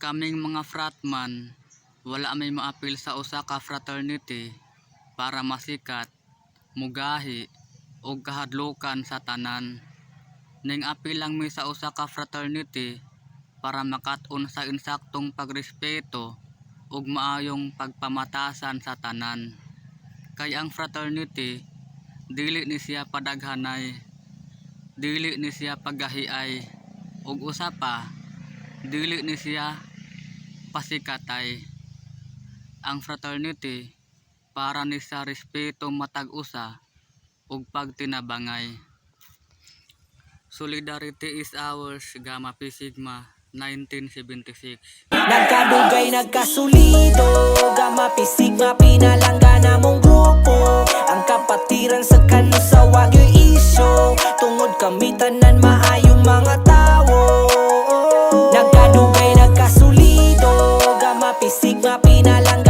Kaming mga fratman, wala may maapil sa usa ka fraternity para masikat, mugahi, o kahadlukan sa tanan. Ning apil lang mi sa usa ka fraternity para makat-on sa insaktong pagrespeto ug maayong pagpamatasan sa tanan. Kay ang fraternity dili ni siya padaghanay, dili ni siya paggahiay, ug usa pa dili ni siya pasikatay. Ang fraternity para ni sa respeto matag usa ug pagtinabangay. Solidarity is ours, Gamma Pi Sigma, 1976. Nagkadugay, nagkasulido, Gamma Pi Sigma, pinalanggan mong grupo. Ang kapatiran sa kano sa wagyo'y isyo, tungod kami tanan maayong mga tao. Nagkadugay, nagkasulido, Gamma Pi Sigma, pinalanggan